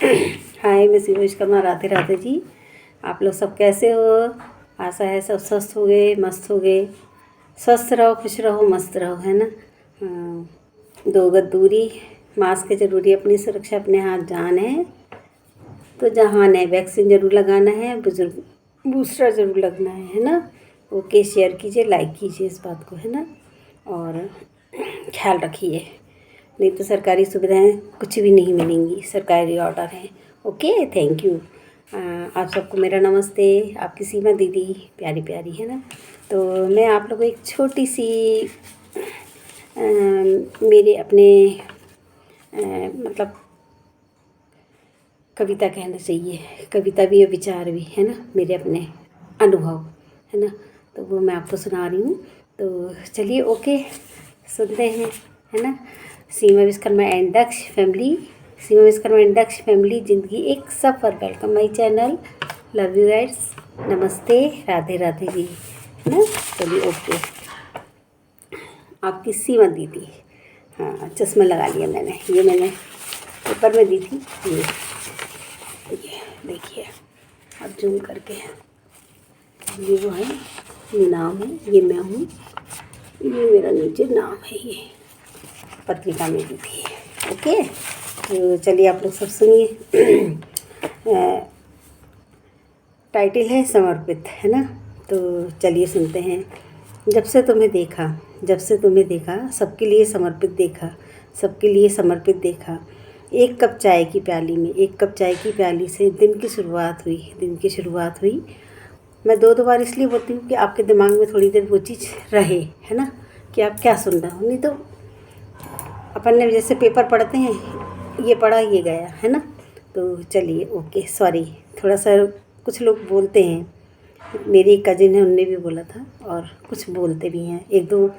हाय, मैं सीमा विश्वकर्मा। राधे राधे जी। आप लोग सब कैसे हो? आशा है सब स्वस्थ हो गए, मस्त हो गए। स्वस्थ रहो, खुश रहो, मस्त रहो, है ना। दो गज दूरी, मास्क है ज़रूरी, अपनी सुरक्षा अपने हाथ जान है तो जहान है। वैक्सीन ज़रूर लगाना है, बुजुर्ग बूस्टर ज़रूर लगना है ना। ओके, शेयर कीजिए, लाइक कीजिए इस बात को, है ना। और ख्याल रखिए, नहीं तो सरकारी सुविधाएं कुछ भी नहीं मिलेंगी, सरकारी ऑर्डर हैं। Okay, thank you. आप सबको मेरा नमस्ते। आपकी सीमा दीदी प्यारी प्यारी, है ना। तो मैं आप लोगों को एक छोटी सी मेरे अपने मतलब कविता कहना चाहिए, कविता भी और विचार भी, है ना, मेरे अपने अनुभव, है ना। तो वो मैं आपको सुना रही हूँ। तो चलिए, ओके, सुनते हैं, है ना। Seema Vishwakarma and Daksh family, Seema Vishwakarma and Daksh family, ज़िंदगी एक सफ़र। Welcome my channel, love you guides, नमस्ते, राधे राधे जी, है ना। चलिए, ओके। आपकी सीमा दीदी, हाँ, चश्मा लगा लिया मैंने, ये मैंने पेपर में दी थी। ये देखिए, अब जूम करके, ये वो है, ये नाम है, ये मैं हूँ, ये मेरा नीचे नाम है, ये पत्रिका में दी थी। ओके, तो चलिए आप लोग सब सुनिए। टाइटल है समर्पित, है ना। तो चलिए सुनते हैं। जब से तुम्हें देखा, जब से तुम्हें देखा, सबके लिए समर्पित देखा, सबके लिए समर्पित देखा। एक कप चाय की प्याली में, एक कप चाय की प्याली से दिन की शुरुआत हुई, दिन की शुरुआत हुई। मैं दो बार इसलिए बोलती हूँ कि आपके दिमाग में थोड़ी देर वो चीज़ रहे, है ना, कि आप क्या सुन रहे हो। नहीं तो अपन ने जैसे पेपर पढ़ते हैं, ये पढ़ा ये गया, है ना। तो चलिए, ओके, सॉरी, थोड़ा सा कुछ लोग बोलते हैं, मेरी एक कज़िन है, उनने भी बोला था, और कुछ बोलते भी हैं, एक दो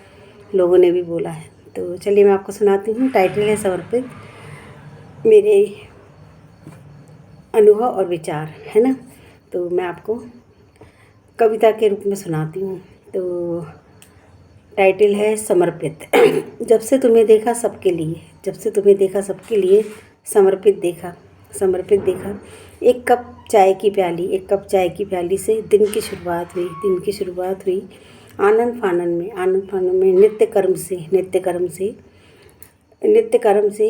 लोगों ने भी बोला है। तो चलिए मैं आपको सुनाती हूँ। टाइटल है समर्पित, मेरे अनुभव और विचार, है ना। तो मैं आपको कविता के रूप में सुनाती हूँ। तो टाइटल है समर्पित। जब से तुम्हें देखा सबके लिए, जब से तुम्हें देखा सबके लिए, समर्पित देखा, समर्पित देखा। एक कप चाय की प्याली, एक कप चाय की प्याली से दिन की शुरुआत हुई, दिन की शुरुआत हुई। आनंद फानन में, आनंद फानन में, नित्य कर्म से, नित्य कर्म से, नित्य कर्म से,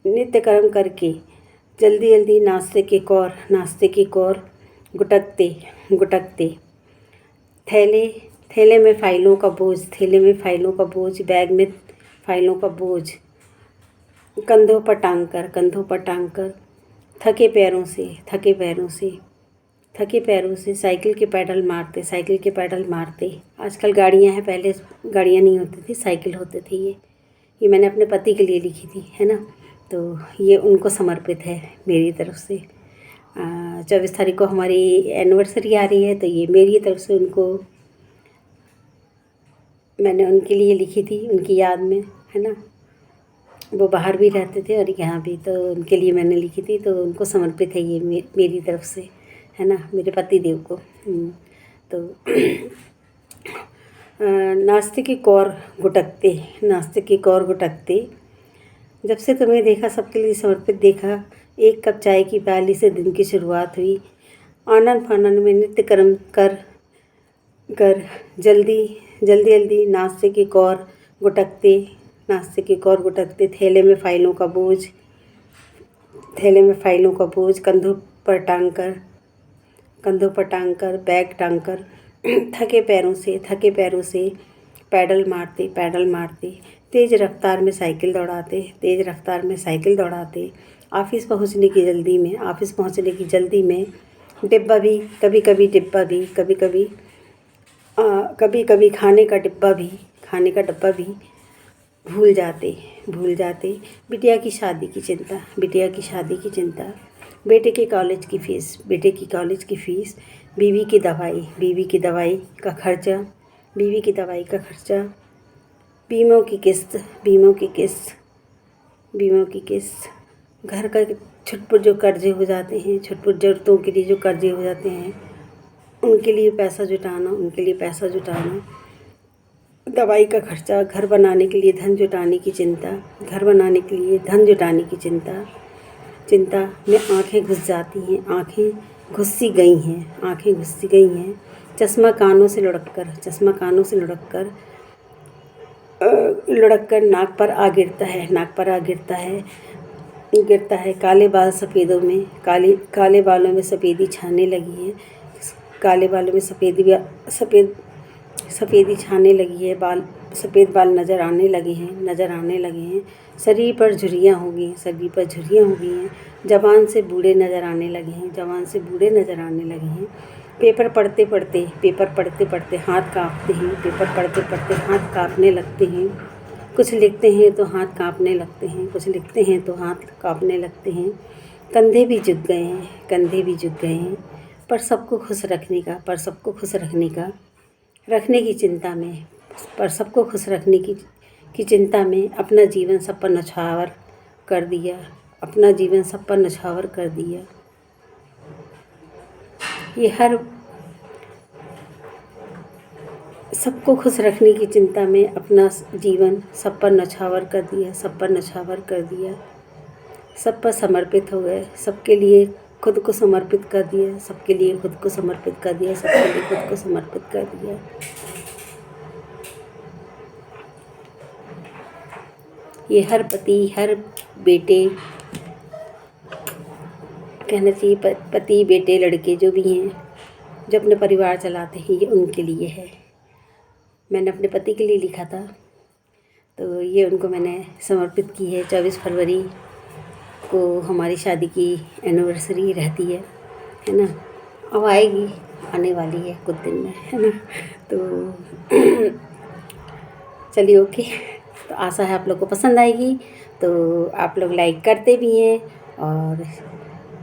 नित्य कर्म करके जल्दी जल्दी नाश्ते के कौर, नाश्ते के कौर गुटकते गुटकते। थैले, थैले में फाइलों का बोझ, थैले में फाइलों का बोझ, बैग में फाइलों का बोझ, कंधों पर टांग कर, कंधों पर टांग कर। थके पैरों से, थके पैरों से, थके पैरों से साइकिल के पैडल मारते, साइकिल के पैडल मारते। आजकल गाड़ियां हैं, पहले गाड़ियां नहीं होती थी, साइकिल होते थे। ये मैंने अपने पति के लिए लिखी थी, है ना। तो ये उनको समर्पित है मेरी तरफ से। 24 तारीख को हमारी एनिवर्सरी आ रही है, तो ये मेरी तरफ से उनको, मैंने उनके लिए लिखी थी, उनकी याद में, है ना। वो बाहर भी रहते थे और यहाँ भी, तो उनके लिए मैंने लिखी थी, तो उनको समर्पित है ये मेरी तरफ से, है ना, मेरे पति देव को। तो नाश्ते की कौर गुटकते, नाश्ते की कौर गुटकते। जब से तुम्हें देखा सबके लिए समर्पित देखा। एक कप चाय की प्याली से दिन की शुरुआत हुई। आनंद फानन में नित्य कर्म कर कर जल्दी जल्दी जल्दी नाश्ते की कौर गुटकते, नाश्ते की कौर गुटकते। थैले में फाइलों का बोझ, थैले में फाइलों का बोझ, कंधों पर टांग कर, कंधों पर टांग कर, बैग टांग कर। थके पैरों से, थके पैरों से पैडल मारते, पैडल मारते। तेज़ रफ्तार में साइकिल दौड़ाते, तेज़ रफ्तार में साइकिल दौड़ाते। ऑफिस पहुंचने की जल्दी में, ऑफिस पहुंचने की जल्दी में। डिब्बा भी, कभी कभी डिब्बा भी, कभी कभी कभी कभी खाने का डिब्बा भी, खाने का डब्बा भी भूल जाते, भूल जाते। बिटिया की शादी की चिंता, बिटिया की शादी की चिंता। बेटे के कॉलेज की फ़ीस, बेटे की कॉलेज की फ़ीस। बीवी की दवाई, बीवी की दवाई का खर्चा, बीवी की दवाई का खर्चा। बीमों की किस्त, बीमों की किस्त, बीमों की किस्त। घर का छुटपुट जो कर्जे हो जाते हैं, छुटपुट ज़रूरतों के लिए जो कर्जे हो जाते हैं, उनके लिए पैसा जुटाना, उनके लिए पैसा जुटाना। दवाई का खर्चा, घर बनाने के लिए धन जुटाने की चिंता, घर बनाने के लिए धन जुटाने की चिंता। चिंता में आंखें घुस जाती हैं, आंखें घुस सी गई हैं, आंखें घुस सी गई हैं। चश्मा कानों से लुढ़क कर नाक पर आ गिरता है, गिरता है। काले बाल सफ़ेदों में काले बालों में सफ़ेदी छाने लगी है, काले बालों में सफ़ेदी छाने लगी है। सफ़ेद बाल नज़र आने लगे हैं। शरीर पर झुर्रियाँ हो गई हैं। जवान से बूढ़े नज़र आने लगे हैं। पेपर पढ़ते पढ़ते हाथ काँपते हैं। कुछ लिखते हैं तो हाथ काँपने लगते हैं। कंधे भी झुक गए हैं। पर सबको खुश रखने की चिंता में अपना जीवन सब पर न्यौछावर कर दिया। ये हर सबको खुश रखने की चिंता में अपना जीवन सब पर न्यौछावर कर दिया। सब पर समर्पित हो गए, सबके लिए खुद को समर्पित कर दिया। ये हर पति, हर बेटे, कहना चाहिए पति, बेटे, लड़के जो भी हैं, जो अपने परिवार चलाते हैं, ये उनके लिए है। मैंने अपने पति के लिए लिखा था, तो ये उनको मैंने समर्पित की है। 24 फरवरी को हमारी शादी की एनिवर्सरी रहती है ना। अब आने वाली है कुछ दिन में, है ना। तो चलिए, ओके। तो आशा है आप लोग को पसंद आएगी। तो आप लोग लाइक करते भी हैं और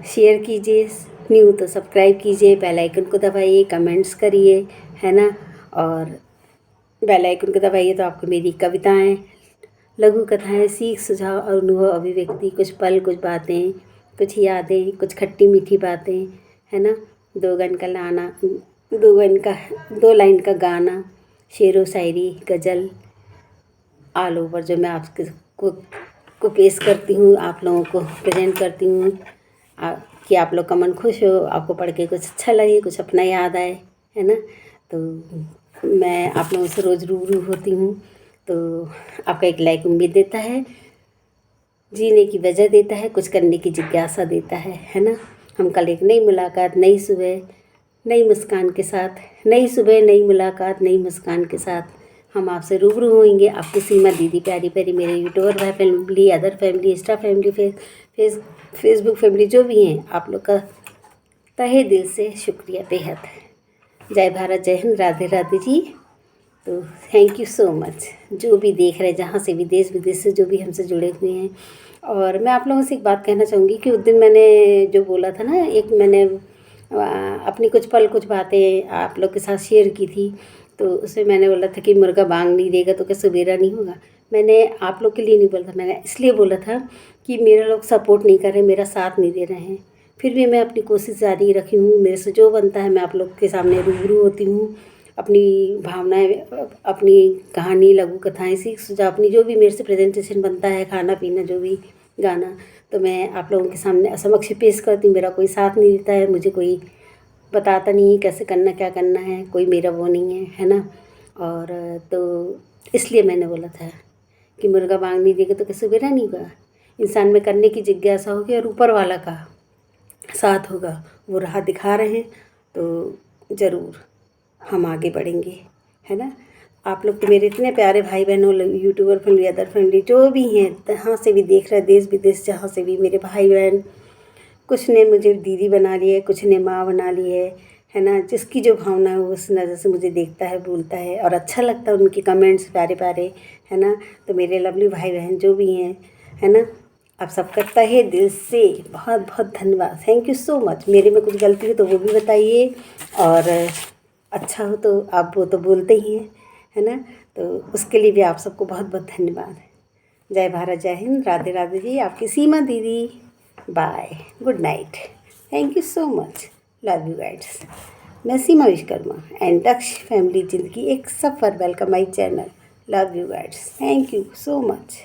शेयर कीजिए, न्यू तो सब्सक्राइब कीजिए, बेल आइकन को दबाइए, कमेंट्स करिए, है ना। और बेल आइकन को दबाइए तो आपको मेरी कविताएं, लघु कथाएं, सीख, सुझाव और अनुभव, अभिव्यक्ति, कुछ पल, कुछ बातें, कुछ यादें, कुछ खट्टी मीठी बातें, है ना। 2 लाइन का गाना, शेरो शायरी, गज़ल, ऑल ओवर जो मैं आपको पेश करती हूँ, आप लोगों को प्रेजेंट करती हूँ, कि आप लोग का मन खुश हो, आपको पढ़ के कुछ अच्छा लगे, कुछ अपना याद आए, है ना। तो मैं आप लोगों से रोज़ रूबरू होती हूँ, तो आपका एक लाइक उम्मीद देता है, जीने की वजह देता है, कुछ करने की जिज्ञासा देता है ना। हम कल एक नई मुलाकात, नई सुबह, नई मुस्कान के साथ हम आपसे रूबरू होंगे। आपकी सीमा दीदी, प्यारी प्यारी मेरे यूट्यूबर भाई family, other family, Insta family, Facebook family जो भी हैं, आप लोग का तहे दिल से शुक्रिया बेहद। जय भारत, जय हिंद, राधे राधे जी। तो थैंक यू सो मच, जो भी देख रहे हैं, जहाँ से भी, देश विदेश से जो भी हमसे जुड़े हुए हैं। और मैं आप लोगों से एक बात कहना चाहूँगी कि उस दिन मैंने जो बोला था ना, मैंने अपनी कुछ पल, कुछ बातें आप लोग के साथ शेयर की थी। तो उसमें मैंने बोला था कि मुर्गा बांग नहीं देगा तो क्या सवेरा नहीं होगा। मैंने आप लोग के लिए नहीं बोला था, मैंने इसलिए बोला था कि मेरे लोग सपोर्ट नहीं कर रहे, मेरा साथ नहीं दे रहे हैं। फिर भी मैं अपनी कोशिश जारी रखी हूँ। मेरे से जो बनता है मैं आप लोग के सामने रूबरू होती हूँ। अपनी भावनाएं, अपनी कहानी, लघु कथाएं, सीख, सुझाव, अपनी जो भी मेरे से प्रेजेंटेशन बनता है, खाना पीना, जो भी गाना, तो मैं आप लोगों के सामने समक्ष पेश करती हूँ। मेरा कोई साथ नहीं देता है, मुझे कोई बताता नहीं है कैसे करना, क्या करना है, कोई मेरा वो नहीं है ना। और तो इसलिए मैंने बोला था कि मुर्गा बांग नहीं देगा तो कैसे बेरा नहीं होगा। इंसान में करने की जिज्ञासा होगी और ऊपर वाला का साथ होगा, वो राह दिखा रहे हैं, तो ज़रूर हम आगे बढ़ेंगे, है ना। आप लोग तो मेरे इतने प्यारे भाई बहनों, यूट्यूबर फैमिली, अदर फैमिली जो भी हैं, जहाँ से भी देख रहे हैं, देश विदेश जहाँ से भी मेरे भाई बहन, कुछ ने मुझे दीदी बना ली है, कुछ ने माँ बना ली है ना। जिसकी जो भावना है वो उस नज़र से मुझे देखता है, बोलता है और अच्छा लगता है उनके कमेंट्स प्यारे प्यारे, है ना। तो मेरे लवली भाई बहन जो भी हैं, है ना, आप सबका तहे दिल से बहुत बहुत धन्यवाद। Thank you so much. मेरे में कुछ गलती हो तो वो भी बताइए, और अच्छा हो तो आप वो तो बोलते ही हैं, है ना। तो उसके लिए भी आप सबको बहुत बहुत धन्यवाद। जय भारत, जय हिंद, राधे राधे जी। आपकी सीमा दीदी, bye, good night, thank you so much, love you guides. मैं सीमा विश्वकर्मा एंड दक्ष फैमिली, ज़िंदगी एक सफ़र, welcome my channel, love you guides, thank you so much.